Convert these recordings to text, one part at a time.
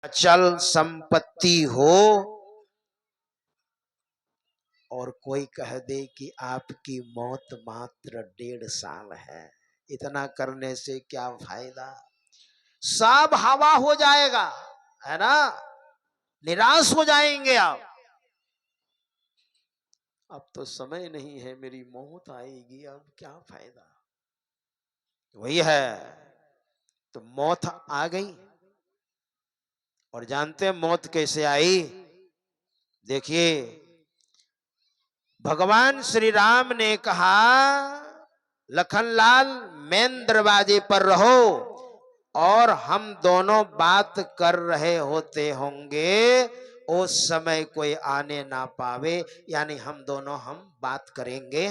अचल संपत्ति हो और कोई कह दे कि आपकी मौत मात्र 1.5 साल है, इतना करने से क्या फायदा। सब हवा हो जाएगा, है ना, निराश हो जाएंगे आप। अब तो समय नहीं है, मेरी मौत आएगी, अब क्या फायदा। वही है, तो मौत आ गई। और जानते हैं मौत कैसे आई? देखिए, भगवान श्री राम ने कहा, लखनलाल मेन दरवाजे पर रहो, और हम दोनों बात कर रहे होते होंगे, उस समय कोई आने ना पावे, यानी हम दोनों बात करेंगे,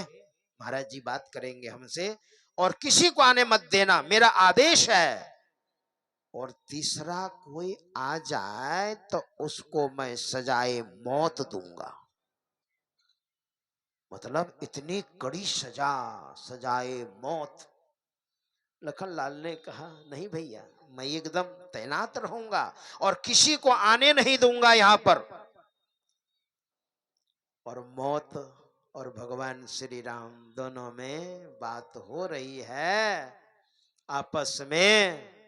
महाराज जी बात करेंगे हमसे, और किसी को आने मत देना, मेरा आदेश है। और तीसरा कोई आ जाए तो उसको मैं सजाए मौत दूंगा। मतलब इतनी कड़ी सजा, सजाए मौत। लखनलाल ने कहा, नहीं भैया, मैं एकदम तैनात रहूंगा और किसी को आने नहीं दूंगा यहां पर। और मौत और भगवान श्री राम दोनों में बात हो रही है आपस में।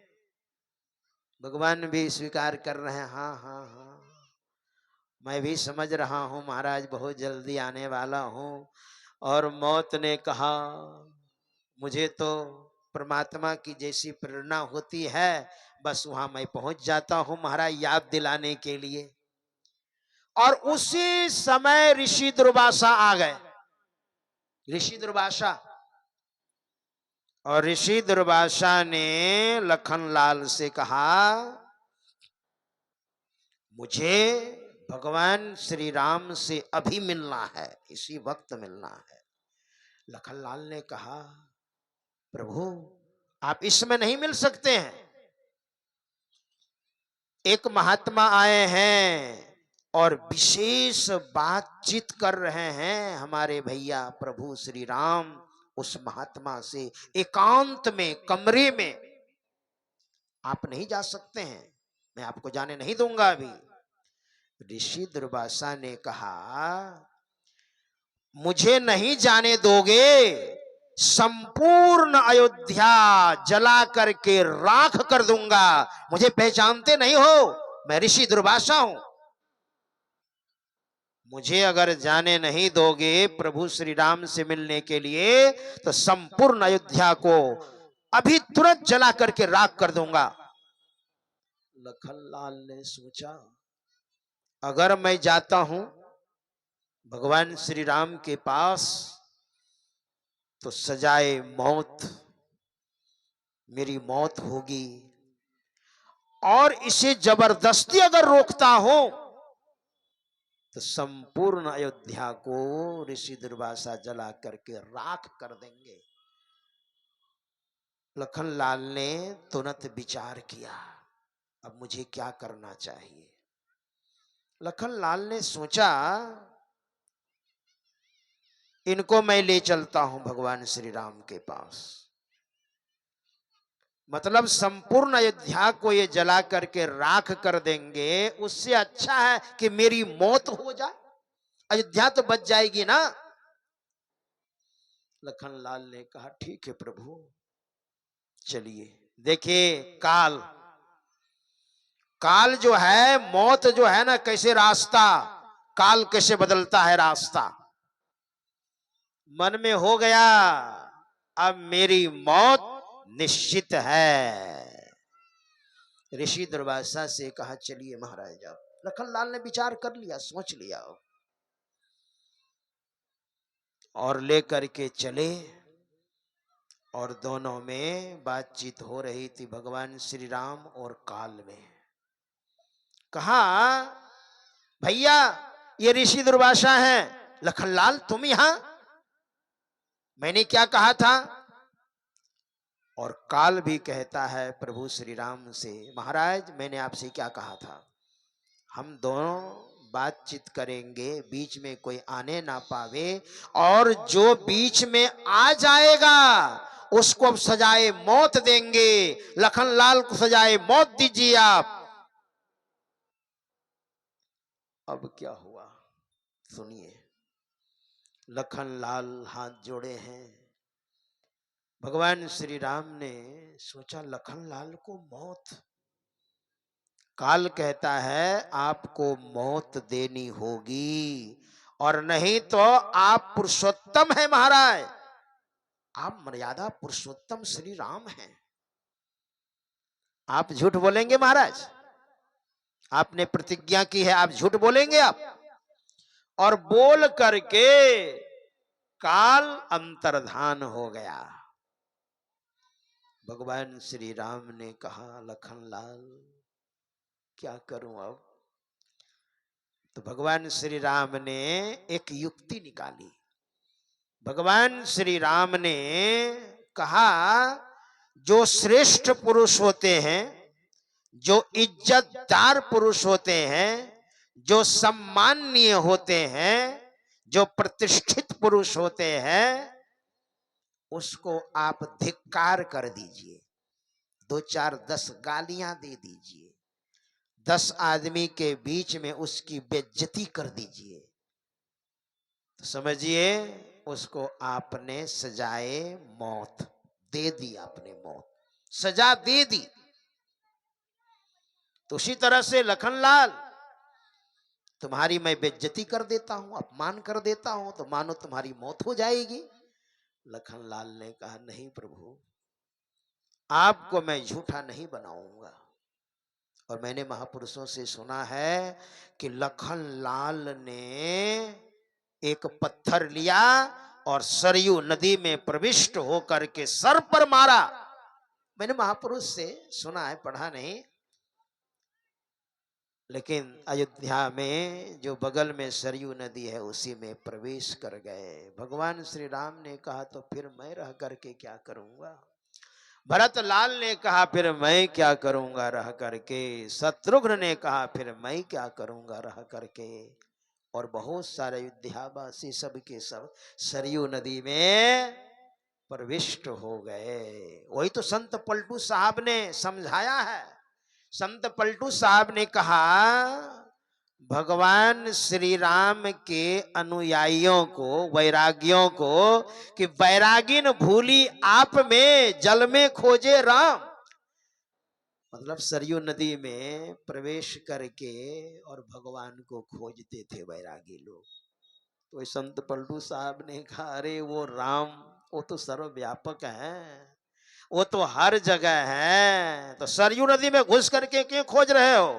भगवान भी स्वीकार कर रहे हैं, हाँ हाँ हाँ, मैं भी समझ रहा हूं महाराज, बहुत जल्दी आने वाला हूं। और मौत ने कहा, मुझे तो परमात्मा की जैसी प्रेरणा होती है, बस वहां मैं पहुंच जाता हूं महाराज, याद दिलाने के लिए। और उसी समय ऋषि दुर्वासा आ गए। ऋषि दुर्वासा, और ऋषि दुर्वासा ने लखनलाल से कहा, मुझे भगवान श्री राम से अभी मिलना है, इसी वक्त मिलना है। लखनलाल ने कहा, प्रभु आप इसमें नहीं मिल सकते हैं, एक महात्मा आए हैं और विशेष बातचीत कर रहे हैं हमारे भैया प्रभु श्री राम, उस महात्मा से एकांत में कमरे में आप नहीं जा सकते हैं, मैं आपको जाने नहीं दूंगा अभी। ऋषि दुर्वासा ने कहा, मुझे नहीं जाने दोगे, संपूर्ण अयोध्या जला करके राख कर दूंगा। मुझे पहचानते नहीं हो, मैं ऋषि दुर्वासा हूं। मुझे अगर जाने नहीं दोगे प्रभु श्री राम से मिलने के लिए, तो संपूर्ण अयोध्या को अभी तुरंत जला करके राख कर दूंगा। लखनलाल ने सोचा, अगर मैं जाता हूं भगवान श्री राम के पास, तो सजाए मौत, मेरी मौत होगी, और इसे जबरदस्ती अगर रोकता हो तो संपूर्ण अयोध्या को ऋषि दुर्वासा जला करके राख कर देंगे। लखनलाल ने तुरंत विचार किया, अब मुझे क्या करना चाहिए। लखनलाल ने सोचा, इनको मैं ले चलता हूं भगवान श्री राम के पास, मतलब संपूर्ण अयोध्या को ये जला करके राख कर देंगे, उससे अच्छा है कि मेरी मौत हो जाए, अयोध्या तो बच जाएगी ना। लखनलाल ने कहा, ठीक है प्रभु, चलिए। देखिए काल, काल जो है, मौत जो है ना, कैसे रास्ता, काल कैसे बदलता है रास्ता। मन में हो गया, अब मेरी मौत निश्चित है। ऋषि दुर्वासा से कहा, चलिए महाराज आप। लखनलाल ने विचार कर लिया, सोच लिया, और लेकर के चले। और दोनों में बातचीत हो रही थी, भगवान श्री राम और काल में। कहा, भैया ये ऋषि दुर्वासा हैं। लखनलाल तुम यहां, मैंने क्या कहा था। और काल भी कहता है प्रभु श्री राम से, महाराज मैंने आपसे क्या कहा था, हम दोनों बातचीत करेंगे, बीच में कोई आने ना पावे, और जो बीच में आ जाएगा उसको अब सजाए मौत देंगे। लखनलाल को सजाए मौत दीजिए आप। अब क्या हुआ सुनिए। लखन लाल हाथ जोड़े हैं। भगवान श्री राम ने सोचा लखन लाल को मौत, काल कहता है आपको मौत देनी होगी, और नहीं तो आप पुरुषोत्तम है महाराज, आप मर्यादा पुरुषोत्तम श्री राम हैं। आप झूठ बोलेंगे महाराज? आपने प्रतिज्ञा की है, आप झूठ बोलेंगे आप? और बोल करके काल अंतर्धान हो गया। भगवान श्री राम ने कहा लखन लाल क्या करूं अब? तो भगवान श्री राम ने एक युक्ति निकाली। भगवान श्री राम ने कहा जो श्रेष्ठ पुरुष होते हैं, जो इज्जतदार पुरुष होते हैं, जो सम्माननीय होते हैं, जो प्रतिष्ठित पुरुष होते हैं, उसको आप धिक्कार कर दीजिए, 2-4-10 गालियां दे दीजिए, 10 आदमी के बीच में उसकी बेइज्जती कर दीजिए। तो समझिए उसको आपने सजाए मौत दे दी, आपने मौत सजा दे दी। तो उसी तरह से लखनलाल तुम्हारी मैं बेइज्जती कर देता हूं, अपमान कर देता हूं, तो मानो तुम्हारी मौत हो जाएगी। लखनलाल ने कहा नहीं प्रभु, आपको मैं झूठा नहीं बनाऊंगा। और मैंने महापुरुषों से सुना है कि लखनलाल ने एक पत्थर लिया और सरयू नदी में प्रविष्ट होकर के सर पर मारा। मैंने महापुरुष से सुना है, पढ़ा नहीं। लेकिन अयोध्या में जो बगल में सरयू नदी है उसी में प्रवेश कर गए। भगवान श्री राम ने कहा तो फिर मैं रह करके क्या करूंगा? भरत लाल ने कहा फिर मैं क्या करूंगा रह करके। शत्रुघ्न ने कहा फिर मैं क्या करूंगा रह करके। और बहुत सारे अयोध्यावासी सब के सब सरयू नदी में प्रविष्ट हो गए। वही तो संत पलटू साहब ने समझाया है। संत पलटू साहब ने कहा भगवान श्री राम के अनुयायियों को, वैरागियों को, कि वैरागिन भूली आप में, जल में खोजे राम। मतलब सरयू नदी में प्रवेश करके और भगवान को खोजते थे वैरागी लोग। तो संत पलटू साहब ने कहा अरे वो राम वो तो सर्वव्यापक है, वो तो हर जगह है, तो सरयू नदी में घुस करके क्यों खोज रहे हो?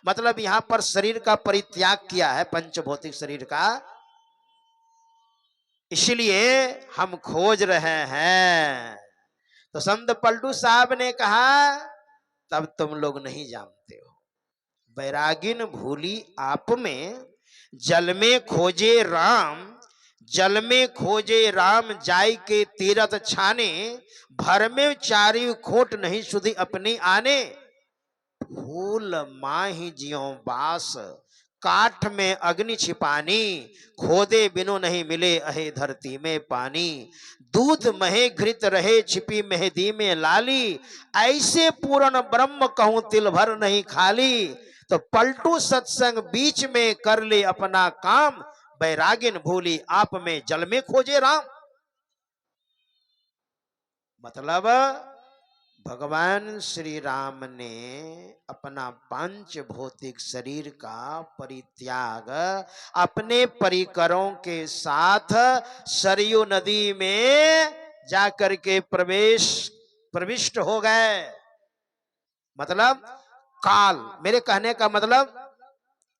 मतलब यहां पर शरीर का परित्याग किया है, पंचभौतिक शरीर का, इसलिए हम खोज रहे हैं। तो संत पलटू साहब ने कहा तब तुम लोग नहीं जानते हो। वैरागिन भूली आप में, जल में खोजे राम, जल में खोजे राम जाय के तीरथ छाने, भर में चारी खोट नहीं सुधी अपनी आने। फूल माही जियो बास, काठ में अग्नि छिपानी, खोदे बिनु नहीं मिले अहे धरती में पानी। दूध महे घृत रहे छिपी मेहदी में लाली, ऐसे पूर्ण ब्रह्म कहूं तिल भर नहीं खाली। तो पलटू सत्संग बीच में कर ले अपना काम, बैरागिन भूली आप में जल में खोजे राम। मतलब भगवान श्री राम ने अपना पांच भौतिक शरीर का परित्याग अपने परिकरों के साथ सरयू नदी में जाकर के प्रविष्ट हो गए। मतलब काल, मेरे कहने का मतलब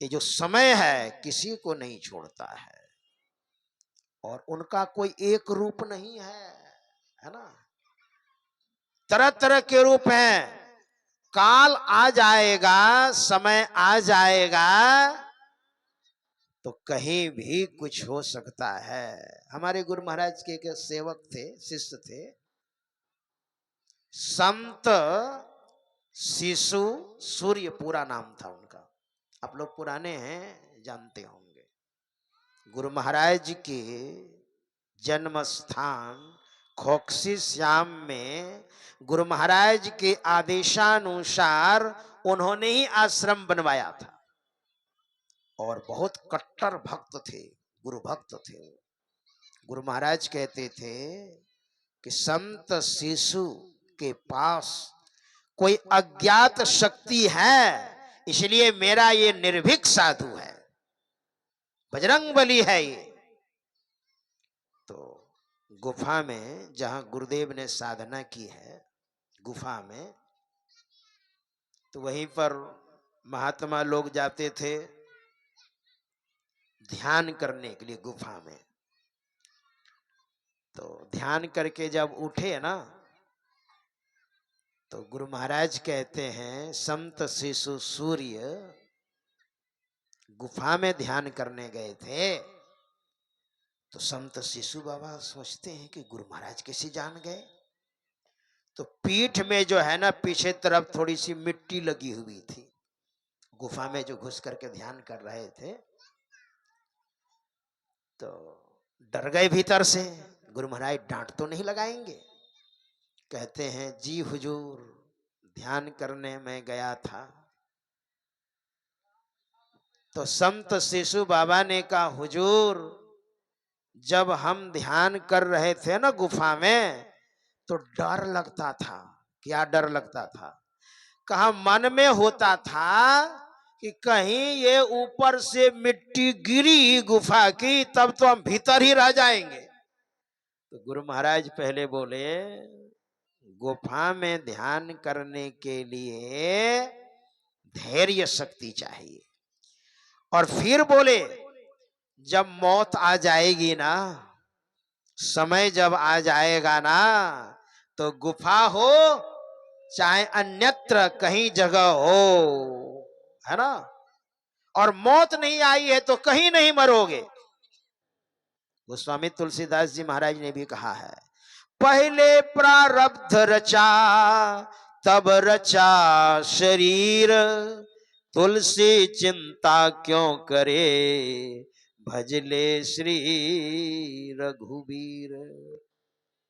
ये जो समय है किसी को नहीं छोड़ता है, और उनका कोई एक रूप नहीं है ना, तरह तरह के रूप हैं। काल आ जाएगा, समय आ जाएगा तो कहीं भी कुछ हो सकता है। हमारे गुरु महाराज के एक सेवक थे, शिष्य थे, संत शिशु सूर्य पूरा नाम था उनका। आप लोग पुराने हैं जानते होंगे। गुरु महाराज के जन्म स्थान खोखसी श्याम में गुरु महाराज के आदेशानुसार उन्होंने ही आश्रम बनवाया था। और बहुत कट्टर भक्त थे, गुरु भक्त थे। गुरु महाराज कहते थे कि संत शिशु के पास कोई अज्ञात शक्ति है, इसलिए मेरा ये निर्भीक साधु है, बजरंग बली है ये। तो गुफा में जहां गुरुदेव ने साधना की है, गुफा में, तो वहीं पर महात्मा लोग जाते थे ध्यान करने के लिए गुफा में। तो ध्यान करके जब उठे ना, तो गुरु महाराज कहते हैं संत शिशु सूर्य गुफा में ध्यान करने गए थे। तो संत शिशु बाबा सोचते हैं कि गुरु महाराज कैसे जान गए। तो पीठ में जो है ना, पीछे तरफ थोड़ी सी मिट्टी लगी हुई थी, गुफा में जो घुस करके ध्यान कर रहे थे। तो डर गए भीतर से, गुरु महाराज डांट तो नहीं लगाएंगे। कहते हैं जी हुजूर, ध्यान करने में गया था। तो संत शिशु बाबा ने कहा हुजूर, जब हम ध्यान कर रहे थे ना गुफा में, तो डर लगता था। क्या डर लगता था? कहा मन में होता था कि कहीं ये ऊपर से मिट्टी गिरी गुफा की, तब तो हम भीतर ही रह जाएंगे। तो गुरु महाराज पहले बोले, गुफा में ध्यान करने के लिए धैर्य शक्ति चाहिए। और फिर बोले, जब मौत आ जाएगी ना, समय जब आ जाएगा ना, तो गुफा हो चाहे अन्यत्र कहीं जगह हो, है ना, और मौत नहीं आई है तो कहीं नहीं मरोगे। गोस्वामी तुलसीदास जी महाराज ने भी कहा है, पहले प्रारब्ध रचा तब रचा शरीर, तुलसी चिंता क्यों करे भजले श्री रघुबीर।